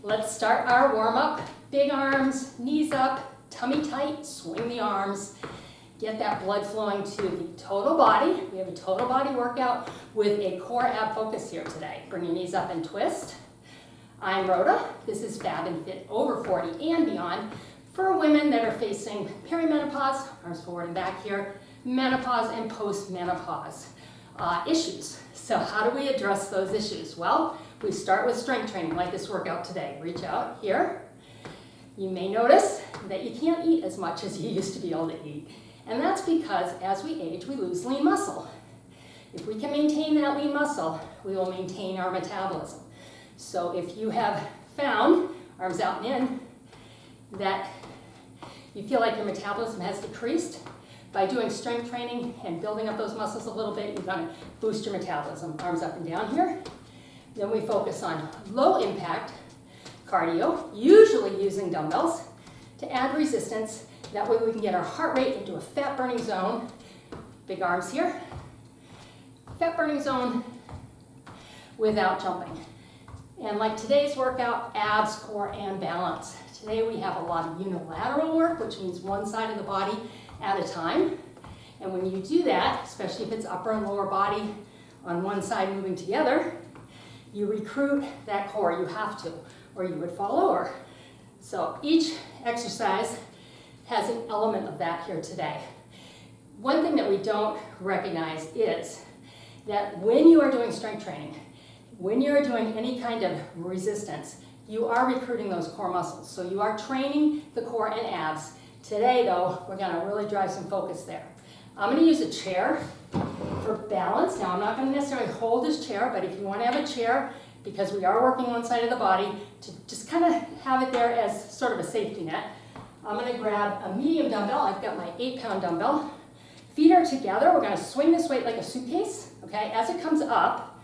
Let's start our warm-up. Big arms, knees up, tummy tight, swing the arms. Get that blood flowing to the total body. We have a total body workout with a core ab focus here today. Bring your knees up and twist. I'm Rhoda. This is Fab and Fit over 40 and beyond for women that are facing perimenopause, arms forward and back here, menopause and post-menopause issues. So how do we address those issues? Well, we start with strength training like this workout today. Reach out here. You may notice that you can't eat as much as you used to be able to eat. And that's because as we age, we lose lean muscle. If we can maintain that lean muscle, we will maintain our metabolism. So if you have found, arms out and in, that you feel like your metabolism has decreased, by doing strength training and building up those muscles a little bit, you're going to boost your metabolism. Arms up and down here. Then we focus on low impact cardio, usually using dumbbells, to add resistance. That way we can get our heart rate into a fat burning zone. Big arms here. Fat burning zone without jumping. And like today's workout, abs, core, and balance. Today we have a lot of unilateral work, which means one side of the body at a time. And when you do that, especially if it's upper and lower body on one side moving together, you recruit that core. You have to, or you would fall over. So each exercise has an element of that here today. One thing that we don't recognize is that when you are doing strength training, when you're doing any kind of resistance, you are recruiting those core muscles. So you are training the core and abs. Today though, we're gonna really drive some focus there. I'm gonna use a chair for balance. Now I'm not gonna necessarily hold this chair, but if you wanna have a chair, because we are working one side of the body, to just kind of have it there as sort of a safety net. I'm going to grab a medium dumbbell. I've got my 8-pound dumbbell. Feet are together. We're going to swing this weight like a suitcase. Okay, as it comes up,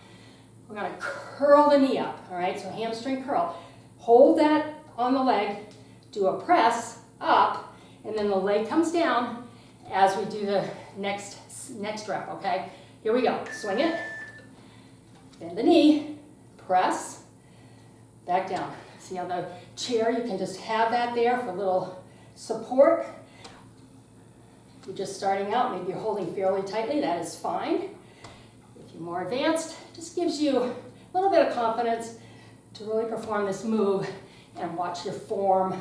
we're going to curl the knee up. All right, so hamstring curl. Hold that on the leg, do a press up, and then the leg comes down as we do the next rep. Okay, here we go. Swing it, bend the knee, press, back down. See how the chair, you can just have that there for a little support. If you're just starting out, maybe you're holding fairly tightly, that is fine. If you're more advanced, it just gives you a little bit of confidence to really perform this move and watch your form.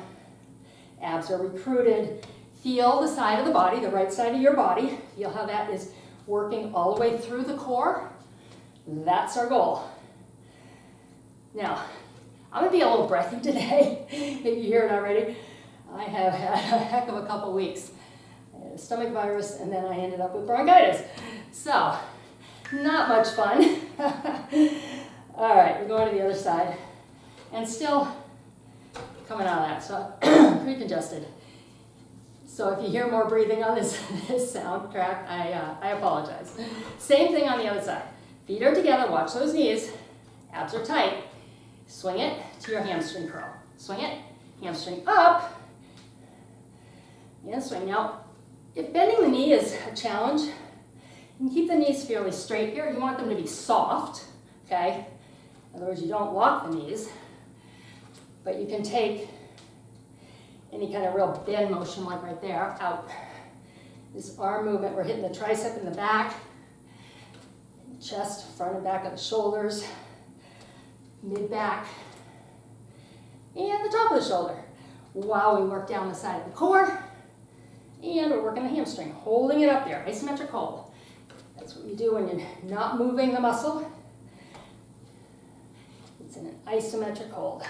Abs are recruited. Feel the side of the body, the right side of your body. Feel how that is working all the way through the core. That's our goal. Now, I'm going to be a little breathy today. Maybe you hear it already. I have had a heck of a couple weeks. I had a stomach virus and then I ended up with bronchitis. So, not much fun. All right, we're going to the other side. And still coming out of that, so pre-congested. So if you hear more breathing on this soundtrack, I apologize. Same thing on the other side. Feet are together, watch those knees. Abs are tight. Swing it to your hamstring curl. Swing it, hamstring up, and swing. Now, if bending the knee is a challenge, you can keep the knees fairly straight here. You want them to be soft, okay? In other words, you don't lock the knees, but you can take any kind of real bend motion like right there out. This arm movement, we're hitting the tricep in the back, chest, front and back of the shoulders, mid-back, and the top of the shoulder. While we work down the side of the core, and we're working the hamstring, holding it up there, isometric hold. That's what you do when you're not moving the muscle. It's in an isometric hold.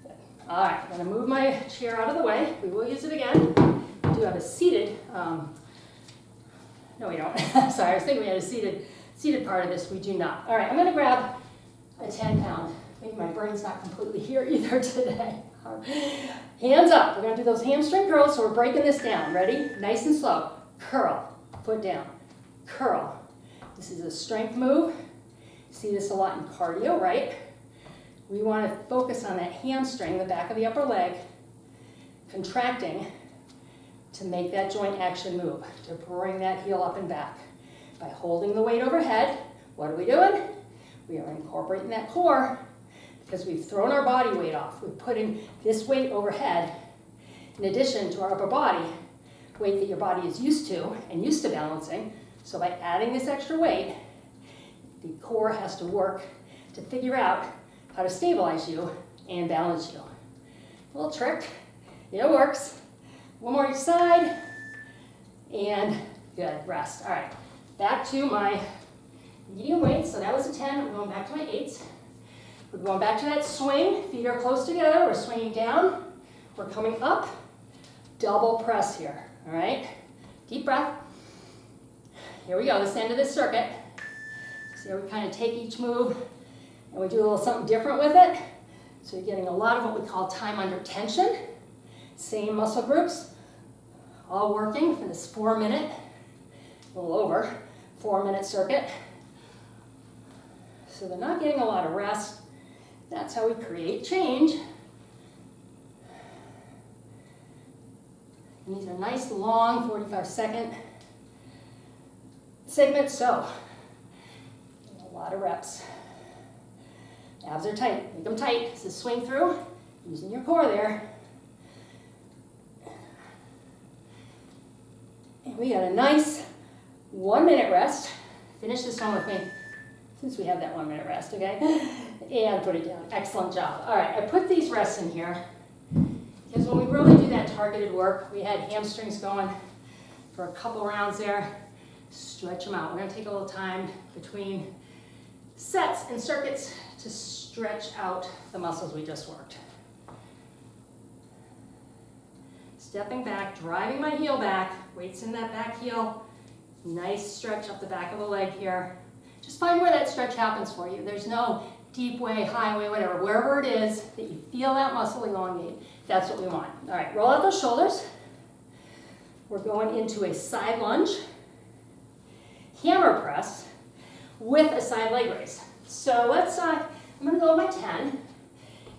Good. All right, I'm gonna move my chair out of the way. We will use it again. We do have a seated, no we don't. Sorry, I was thinking we had a seated part of this. We do not. All right, I'm gonna grab a 10-pound. I think my brain's not completely here either today. Hands up. We're going to do those hamstring curls, so we're breaking this down. Ready? Nice and slow. Curl. Foot down. Curl. This is a strength move. See this a lot in cardio, right? We want to focus on that hamstring, the back of the upper leg, contracting to make that joint actually move, to bring that heel up and back. By holding the weight overhead, what are we doing? We are incorporating that core because we've thrown our body weight off. We're putting this weight overhead in addition to our upper body weight that your body is used to and used to balancing. So by adding this extra weight, the core has to work to figure out how to stabilize you and balance you. A little trick, it works. One more each side, and good, rest. All right, back to my medium weight. So that was a 10, we're going back to my 8s. We're going back to that swing, feet are close together, we're swinging down, we're coming up, double press here, all right? Deep breath. Here we go, this end of this circuit. So we kind of take each move and we do a little something different with it. So you're getting a lot of what we call time under tension. Same muscle groups, all working for this 4-minute, a little over, 4-minute circuit. So they're not getting a lot of rest. That's how we create change. And these are nice, long, 45-second segments, so a lot of reps. Abs are tight, make them tight. This is swing through, using your core there. And we got a nice 1-minute rest. Finish this one with me, since we have that 1-minute rest, okay? And put it down, excellent job. All right, I put these rests in here because when we really do that targeted work, we had hamstrings going for a couple rounds there. Stretch them out. We're gonna take a little time between sets and circuits to stretch out the muscles we just worked. Stepping back, driving my heel back, weights in that back heel. Nice stretch up the back of the leg here. Just find where that stretch happens for you. There's no deep way, high way, whatever. Wherever it is that you feel that muscle elongate, that's what we want. All right, roll out those shoulders. We're going into a side lunge, hammer press with a side leg raise. So let's, I'm gonna go with my 10,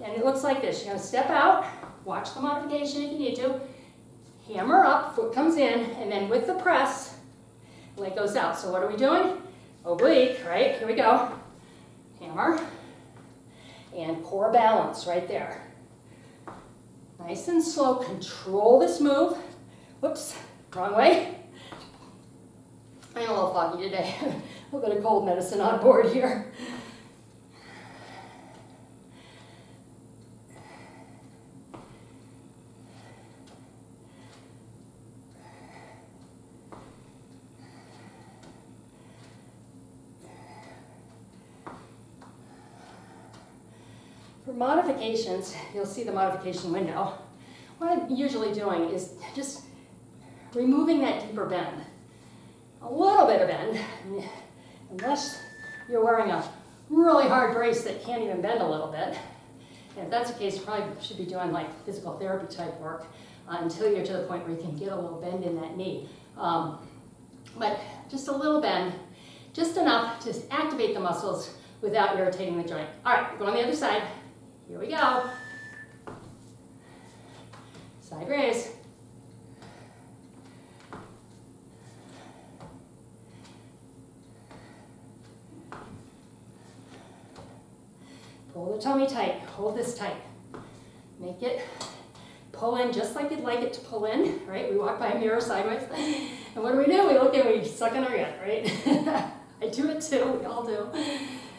and it looks like this. You're gonna step out, watch the modification if you need to, hammer up, foot comes in, and then with the press, leg goes out. So what are we doing? Oblique, right? Here we go. Hammer, and core balance right there. Nice and slow, control this move. Whoops, wrong way. I'm a little foggy today. A little bit of cold medicine on board here. For modifications, you'll see the modification window. What I'm usually doing is just removing that deeper bend. A little bit of bend, unless you're wearing a really hard brace that can't even bend a little bit. And if that's the case, you probably should be doing like physical therapy type work until you're to the point where you can get a little bend in that knee. But just a little bend, just enough to activate the muscles without irritating the joint. All right, go on the other side. Here we go. Side raise. Pull the tummy tight, hold this tight. Make it pull in just like you'd like it to pull in, right? We walk by a mirror sideways, and what do? We look and we suck in our gut, right? I do it too, we all do.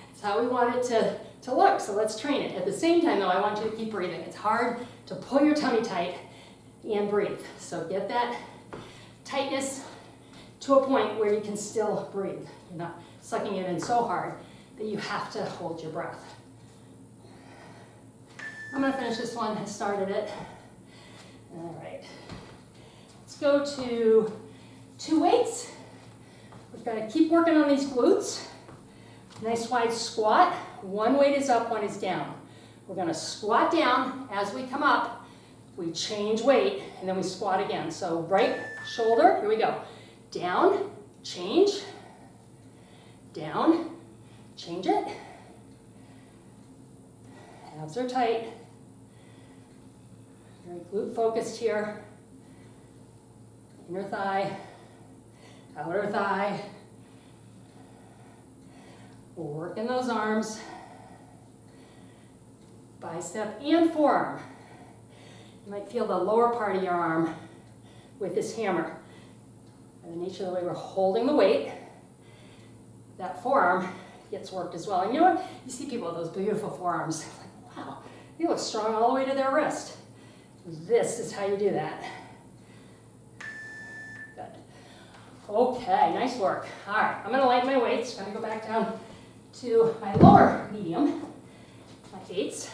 It's how we want it to look, so let's train it. At the same time though, I want you to keep breathing. It's hard to pull your tummy tight and breathe. So get that tightness to a point where you can still breathe. You're not sucking it in so hard that you have to hold your breath. I'm gonna finish this one, I started it. All right, let's go to 2 weights. We're gonna keep working on these glutes. Nice wide squat. One weight is up, one is down. We're gonna squat down. As we come up, we change weight, and then we squat again. So right shoulder, here we go. Down, change, down, change it. Abs are tight. Very glute focused here. Inner thigh, outer thigh, Working those arms, bicep and forearm. You might feel the lower part of your arm with this hammer. By the nature of the way we're holding the weight, that forearm gets worked as well. And you know what? You see people with those beautiful forearms. Like, wow, they look strong all the way to their wrist. This is how you do that. Good. Okay, nice work. All right, I'm gonna lighten my weights. I'm gonna go back down to my lower medium, my eights.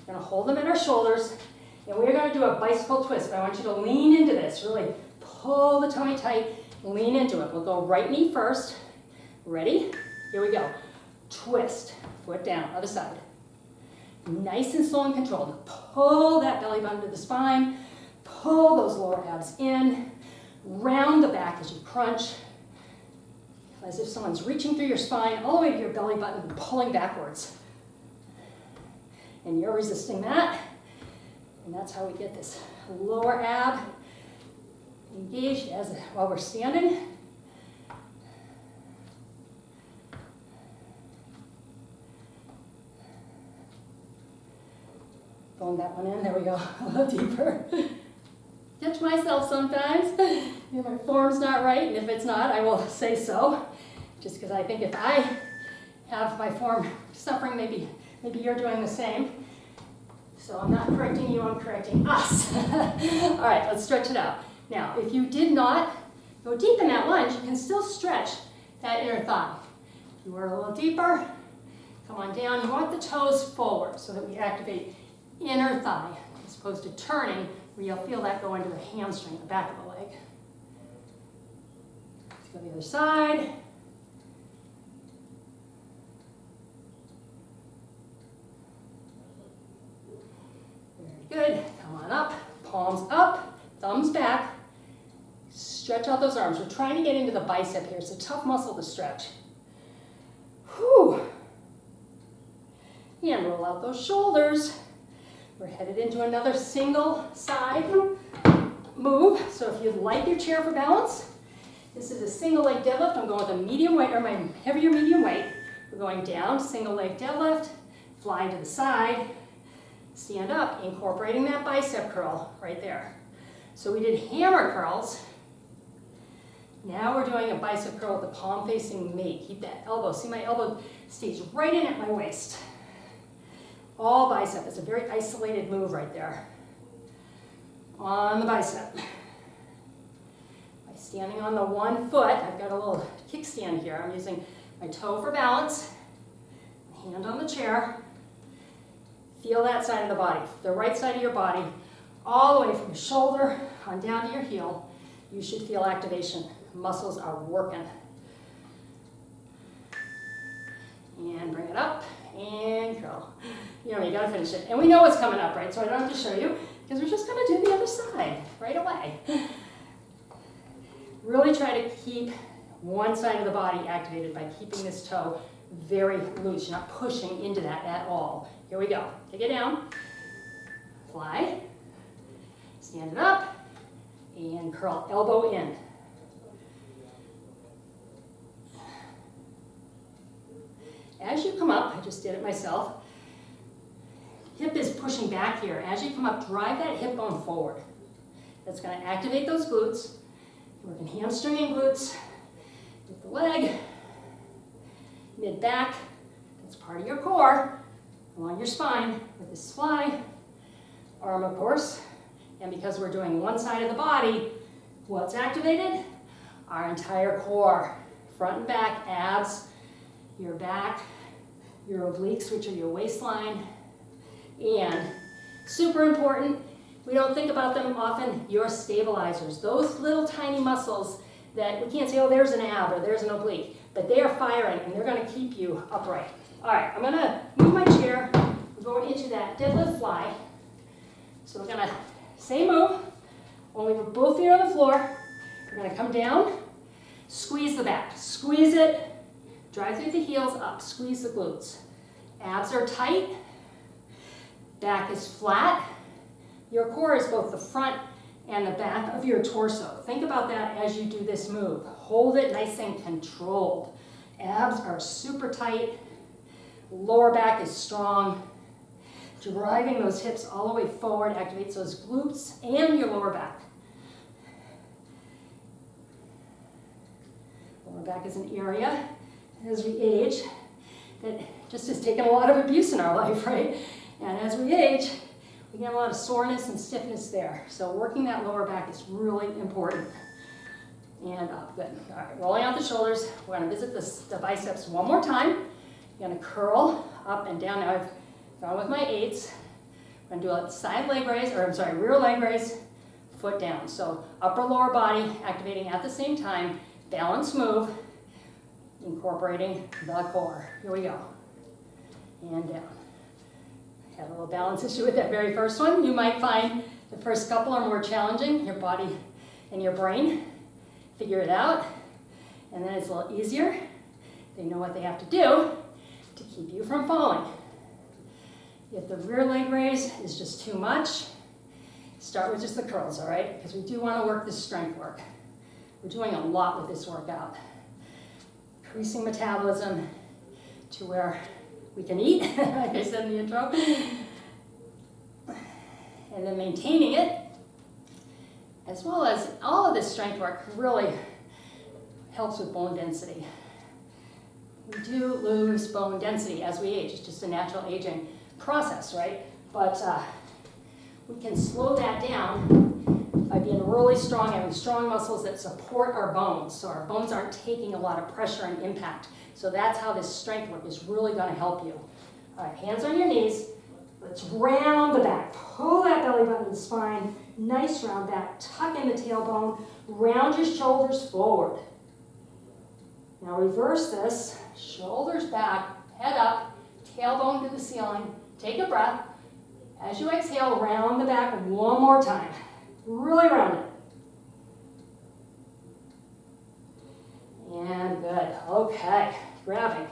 We're gonna hold them at our shoulders, and we're gonna do a bicycle twist. But I want you to lean into this, really pull the tummy tight, lean into it. We'll go right knee first. Ready? Here we go. Twist, foot down, other side. Nice and slow and controlled. Pull that belly button to the spine, pull those lower abs in, round the back as you crunch, as if someone's reaching through your spine all the way to your belly button and pulling backwards. And you're resisting that, and that's how we get this lower ab engaged while we're standing. Bone that one in, there we go, a little deeper. Catch myself sometimes. If my form's not right, and if it's not, I will say so. Just because I think if I have my form suffering, maybe you're doing the same. So I'm not correcting you, I'm correcting us. All right, let's stretch it out. Now, if you did not go deep in that lunge, you can still stretch that inner thigh. If you were a little deeper, come on down. You want the toes forward so that we activate inner thigh, as opposed to turning, where you'll feel that go into the hamstring, the back of the leg. Let's go to the other side. Very good. Come on up, palms up, thumbs back. Stretch out those arms. We're trying to get into the bicep here. It's a tough muscle to stretch. Whew. And roll out those shoulders. We're headed into another single side move. So if you'd like your chair for balance, this is a single leg deadlift. I'm going with a medium weight, or my heavier medium weight. We're going down, single leg deadlift, fly to the side, stand up, incorporating that bicep curl right there. So we did hammer curls. Now we're doing a bicep curl with the palm facing me. Keep that elbow. See, my elbow stays right in at my waist. All bicep. It's a very isolated move right there. On the bicep. By standing on the one foot, I've got a little kickstand here. I'm using my toe for balance, hand on the chair. Feel that side of the body, the right side of your body, all the way from your shoulder on down to your heel. You should feel activation. Muscles are working. And bring it up and curl. You gotta finish it. And we know what's coming up, right? So I don't have to show you, because we're just gonna do the other side right away. Really try to keep one side of the body activated by keeping this toe very loose. You're not pushing into that at all. Here we go. Take it down. Fly. Stand it up. And curl, elbow in. As you come up, I just did it myself, hip is pushing back here. As you come up, drive that hip bone forward. That's going to activate those glutes. You're working hamstring and glutes with the leg, mid-back. That's part of your core, along your spine with this fly. Arm, of course. And because we're doing one side of the body, what's activated? Our entire core. Front and back, abs, your back, your obliques, which are your waistline, and super important, we don't think about them often, your stabilizers. Those little tiny muscles that we can't say, oh, there's an ab or there's an oblique, but they are firing and they're going to keep you upright. All right, I'm going to move my chair, go into that deadlift fly. So we're going to, same move, only with both feet on the floor. We're going to come down, squeeze the back, squeeze it, drive through the heels up, squeeze the glutes. Abs are tight, back is flat. Your core is both the front and the back of your torso. Think about that as you do this move. Hold it nice and controlled. Abs are super tight. Lower back is strong. Driving those hips all the way forward activates those glutes and your lower back. Lower back is an area, as we age, that just has taken a lot of abuse in our life, right? And as we age, we get a lot of soreness and stiffness there. So working that lower back is really important. And up, good. All right, rolling out the shoulders. We're going to visit the biceps one more time. You're going to curl up and down. Now I've gone with my 8s. I'm going to do a side leg raise, or I'm sorry, rear leg raise, foot down. So upper lower body activating at the same time. Balance move, incorporating the core. Here we go. And down. Had a little balance issue with that very first one. You might find the first couple are more challenging. Your body and your brain figure it out. And then it's a little easier. They know what they have to do to keep you from falling. If the rear leg raise is just too much, start with just the curls, all right? Because we do want to work this strength work. We're doing a lot with this workout. Increasing metabolism to where we can eat, like I said in the intro. And then maintaining it, as well as all of this strength work really helps with bone density. We do lose bone density as we age. It's just a natural aging process, right? But we can slow that down by being really strong, having strong muscles that support our bones, so our bones aren't taking a lot of pressure and impact. So that's how this strength work is really going to help you. All right, hands on your knees. Let's round the back. Pull that belly button to the spine. Nice round back. Tuck in the tailbone. Round your shoulders forward. Now reverse this. Shoulders back, head up, tailbone to the ceiling. Take a breath. As you exhale, round the back one more time. Really round it. And good. Okay. Grabbing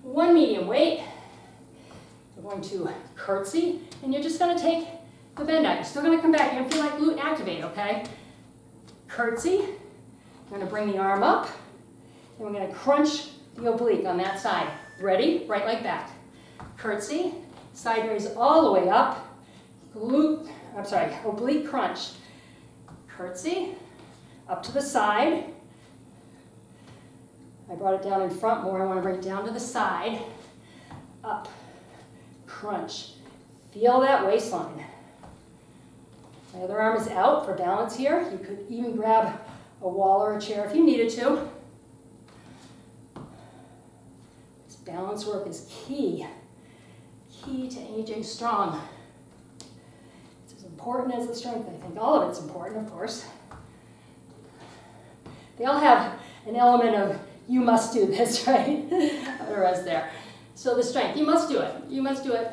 one medium weight. We're going to curtsy, and you're just going to take the bend out. You're still going to come back. You're going to feel like glute activate, okay? Curtsy. We're going to bring the arm up, and we're going to crunch the oblique on that side. Ready? Right leg back. Curtsy. Side raise all the way up. Oblique crunch. Curtsy. Up to the side. I brought it down in front more. I want to bring it down to the side. Up. Crunch. Feel that waistline. My other arm is out for balance here. You could even grab a wall or a chair if you needed to. This balance work is key. Key to aging strong. It's as important as the strength, I think. All of it's important, of course. They all have an element of you must do this, right? Otherwise there. So the strength, you must do it. You must do it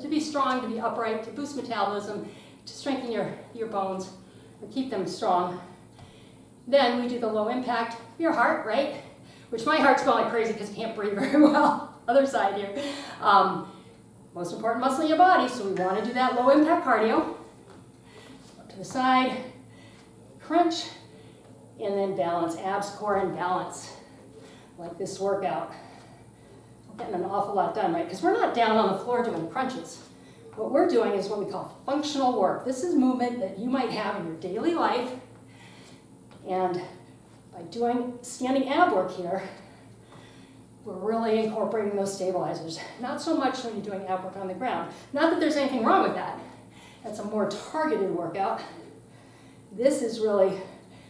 to be strong, to be upright, to boost metabolism, to strengthen your bones, or keep them strong. Then we do the low impact for your heart, right? Which my heart's going like crazy because I can't breathe very well. Other side here. Most important muscle in your body, so we want to do that low impact cardio. Up to the side, crunch, and then balance, abs, core, and balance. Like this workout. We're getting an awful lot done, right? Because we're not down on the floor doing crunches. What we're doing is what we call functional work. This is movement that you might have in your daily life. And by doing standing ab work here, we're really incorporating those stabilizers. Not so much when you're doing ab work on the ground. Not that there's anything wrong with that. That's a more targeted workout. This is really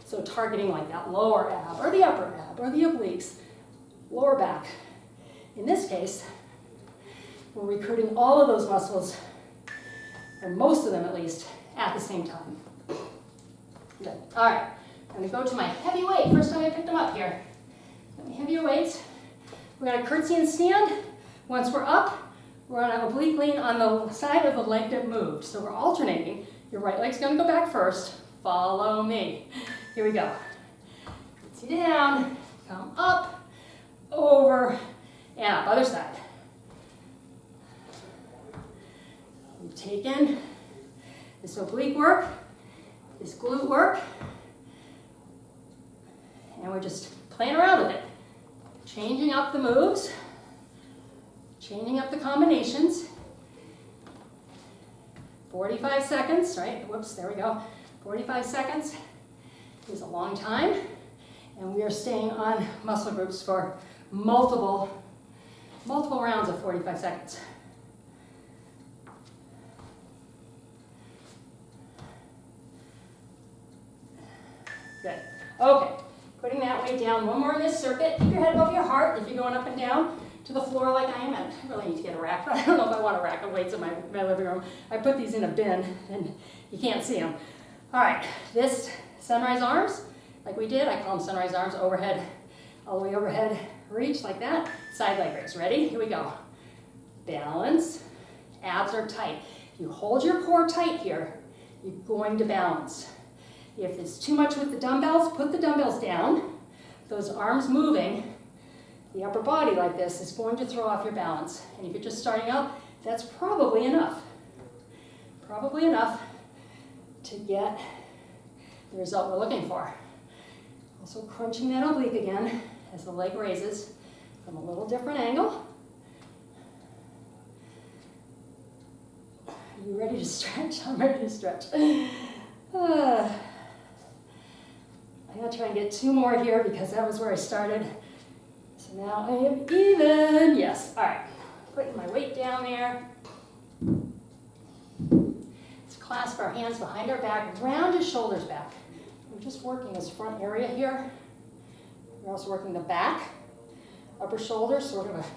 so targeting like that lower ab or the upper ab or the obliques, lower back. In this case, we're recruiting all of those muscles, or most of them at least, at the same time. Good. All right, I'm going to go to my heavy weight. First time I picked them up here. Got my heavier weights. We're going to curtsy and stand. Once we're up, we're going to oblique lean on the side of the leg that moved. So we're alternating. Your right leg's going to go back first. Follow me. Here we go. Curtsy down, come up, over, and up. Other side. We've taken this oblique work, this glute work, and we're just playing around with it. changing up the moves, changing up the combinations. 45 seconds, right? Whoops, there we go. 45 seconds is a long time, and we are staying on muscle groups for multiple rounds of 45 seconds. Good. Okay, putting that weight down. One more in this circuit. Keep your head above your heart if you're going up and down to the floor like I am. I really need to get a rack, but I don't know if I want a rack of weights in my living room. I put these in a bin, and you can't see them. All right, this sunrise arms, like we did, I call them sunrise arms, overhead, all the way overhead, reach like that. Side leg raise. Ready? Here we go. Balance. Abs are tight. If you hold your core tight here, you're going to balance. If it's too much with the dumbbells, put the dumbbells down. Those arms moving, the upper body like this is going to throw off your balance. And if you're just starting out, that's probably enough. Probably enough to get the result we're looking for. Also crunching that oblique again as the leg raises from a little different angle. Are you ready to stretch? I'm ready to stretch. I'm going to try and get 2 more here because that was where I started. So now I am even. Yes. All right. Putting my weight down there. Let's clasp our hands behind our back, round his shoulders back. We're just working this front area here. We're also working the back, upper shoulders. So we're going to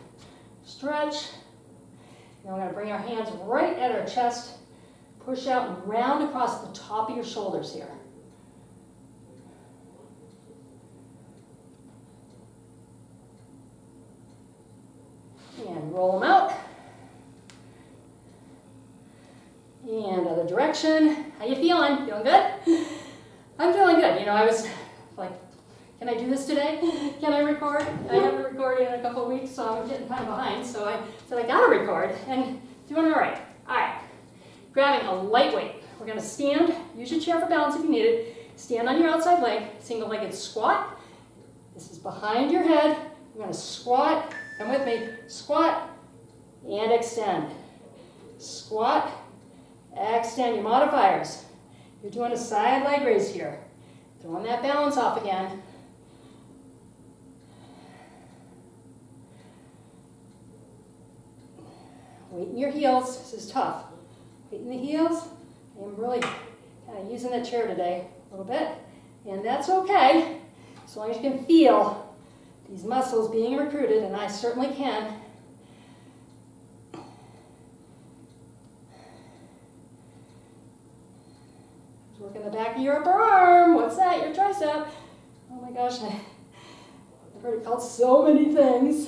stretch. And we're going to bring our hands right at our chest. Push out and round across the top of your shoulders here. And roll them out. And other direction. How you feeling? Feeling good? I'm feeling good. You know, I was like, can I do this today? Can I record? I haven't recorded in a couple of weeks, so I'm getting kind of behind. So I said I gotta record, and doing all right. All right. Grabbing a light weight. We're gonna stand. Use your chair for balance if you need it. Stand on your outside leg. Single-legged squat. This is behind your head. We're gonna squat. Come with me. Squat and extend. Squat, extend. Your modifiers. You're doing a side leg raise here. Throwing that balance off again. Weight in your heels. This is tough. Weight in the heels. I'm really kind of using the chair today a little bit. And that's okay. As long as you can feel these muscles being recruited, and I certainly can. Working the back of your upper arm. What's that? Your tricep. Oh my gosh, I've heard it called so many things.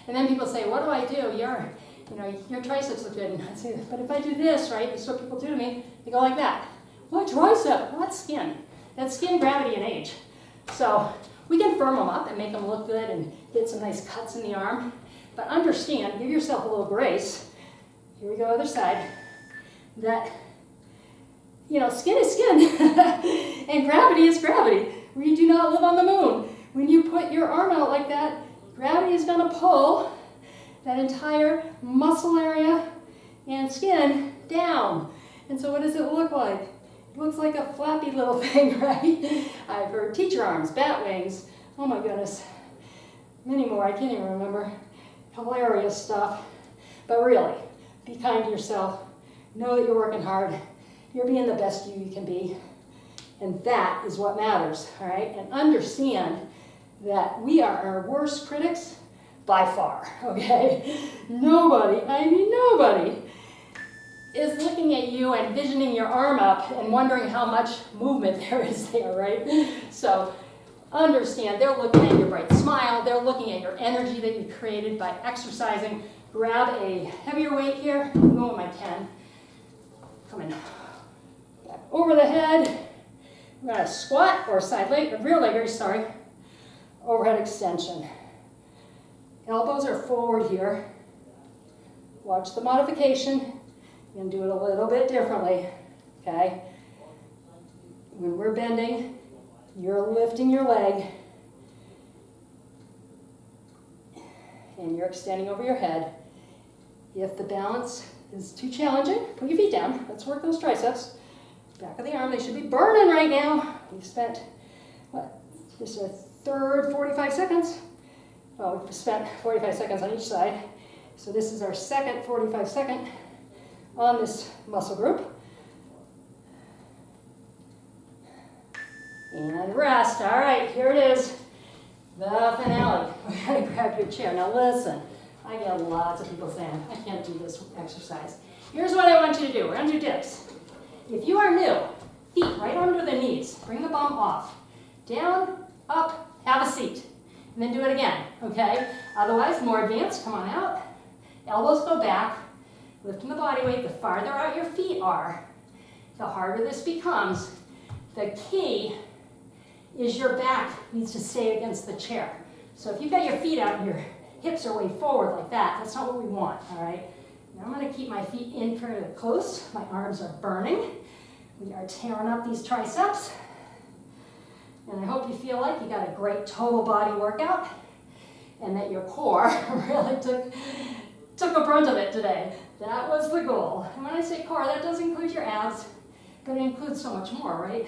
And then people say, what do I do? Your triceps look good. And I say, but if I do this, right, this is what people do to me. They go like that. What tricep? What skin? That's skin, gravity, and age. So we can firm them up and make them look good and get some nice cuts in the arm. But understand, give yourself a little grace. Here we go, other side. That, skin is skin. And gravity is gravity. We do not live on the moon. When you put your arm out like that, gravity is going to pull that entire muscle area and skin down. And so what does it look like? It looks like a flappy little thing, right? I've heard teacher arms, bat wings, oh my goodness, many more, I can't even remember. Hilarious stuff. But really, be kind to yourself. Know that you're working hard. You're being the best you can be. And that is what matters, all right? And understand that we are our worst critics by far, okay? Nobody is looking at you and envisioning your arm up and wondering how much movement there is there, right? So understand they're looking at your bright smile. They're looking at your energy that you created by exercising. Grab a heavier weight here. I'm going with my 10. Come in. Back over the head. We're going to squat or rear leg raise, sorry. Overhead extension. Elbows are forward here. Watch the modification. You're going to do it a little bit differently, okay? When we're bending, you're lifting your leg. and you're extending over your head. If the balance is too challenging, put your feet down. Let's work those triceps. Back of the arm, they should be burning right now. We've spent, what, this is our third 45 seconds. Well, we've spent 45 seconds on each side. So this is our second 45 second on this muscle group. And rest. All right, here it is. The finale. We're going to grab your chair. Now listen, I get lots of people saying, I can't do this exercise. Here's what I want you to do. We're going to do dips. If you are new, feet right under the knees. Bring the bum off. Down, up, have a seat. And then do it again, okay? Otherwise, more advanced, come on out. Elbows go back. Lifting the body weight. The farther out your feet are, the harder this becomes. The key is your back needs to stay against the chair. So if you've got your feet out and your hips are way forward like that, that's not what we want, all right? Now I'm gonna keep my feet in fairly close. My arms are burning. We are tearing up these triceps. And I hope you feel like you got a great total body workout and that your core really took a brunt of it today. That was the goal. And when I say core, that does include your abs, but it includes so much more, right?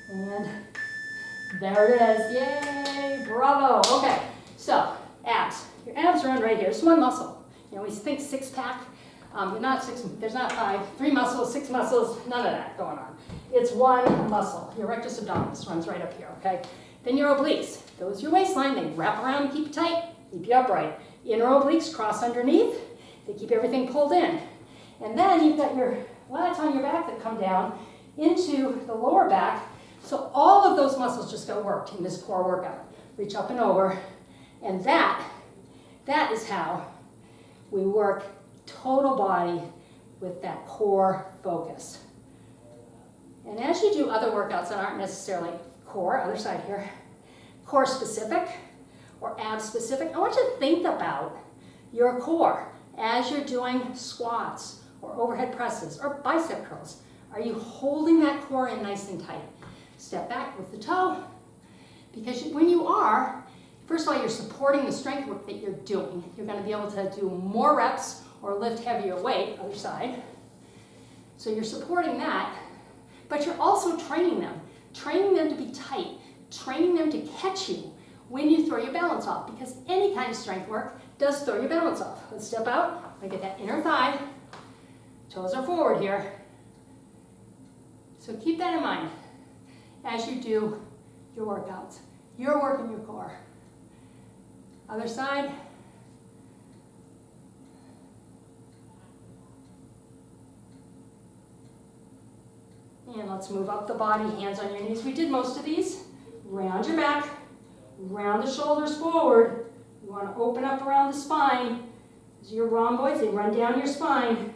And there it is. Yay! Bravo! Okay, so abs. Your abs run right here. It's one muscle. You know, we think six pack. Not six, there's not five, 3 muscles, 6 muscles, none of that going on. It's one muscle. Your rectus abdominis runs right up here, okay? Then your obliques. Those your waistline. They wrap around and keep you tight, keep you upright. Inner obliques cross underneath. They keep everything pulled in. And then you've got your lats on your back that come down into the lower back. So all of those muscles just got worked in this core workout. Reach up and over. And that is how we work total body with that core focus. And as you do other workouts that aren't necessarily core, other side here, core specific or ab specific, I want you to think about your core as you're doing squats or overhead presses or bicep curls. Are you holding that core in nice and tight? Step back with the toe, because when you are, first of all, you're supporting the strength work that you're doing. You're going to be able to do more reps or lift heavier weight, other side. So you're supporting that, but you're also training them to be tight, training them to catch you when you throw your balance off, because any kind of strength work does throw your balance off. Let's step out, I get that inner thigh, toes are forward here. So keep that in mind as you do your workouts. You're working your core. Other side. And let's move up the body, hands on your knees. We did most of these. Round your back, round the shoulders forward. You want to open up around the spine. These are your rhomboids, they run down your spine.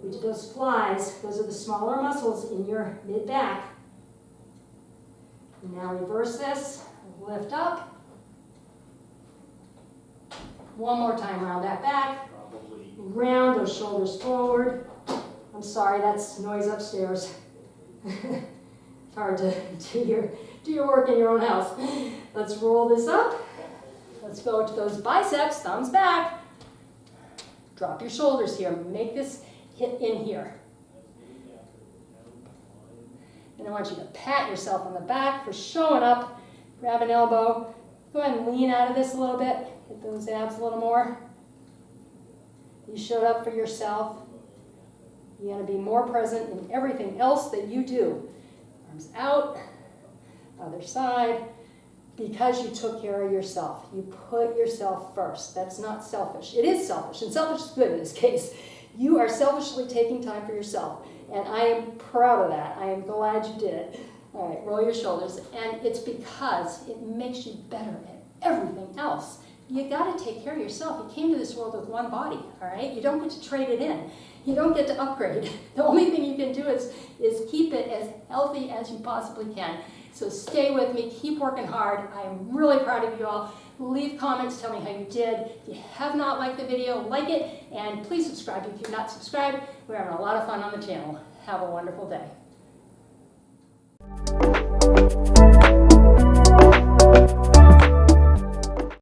We did those flies. Those are the smaller muscles in your mid-back. Now reverse this, lift up. One more time, round that back. Round those shoulders forward. I'm sorry, that's noise upstairs. It's hard to do your work in your own house. Let's roll this up. Let's go to those biceps, thumbs back. Drop your shoulders here. Make this hit in here. And I want you to pat yourself on the back for showing up. Grab an elbow. Go ahead and lean out of this a little bit. Hit those abs a little more. You showed up for yourself. You got to be more present in everything else that you do. Arms out, other side, because you took care of yourself. You put yourself first. That's not selfish. It is selfish, and selfish is good in this case. You are selfishly taking time for yourself, and I am proud of that. I am glad you did it. All right, roll your shoulders, and it's because it makes you better at everything else. You got to take care of yourself. You came to this world with one body, all right? You don't get to trade it in. You don't get to upgrade. The only thing you can do is keep it as healthy as you possibly can. So stay with me, keep working hard. I am really proud of you all. Leave comments, tell me how you did. If you have not liked the video, like it, and please subscribe if you're not subscribed. We're having a lot of fun on the channel. Have a wonderful day.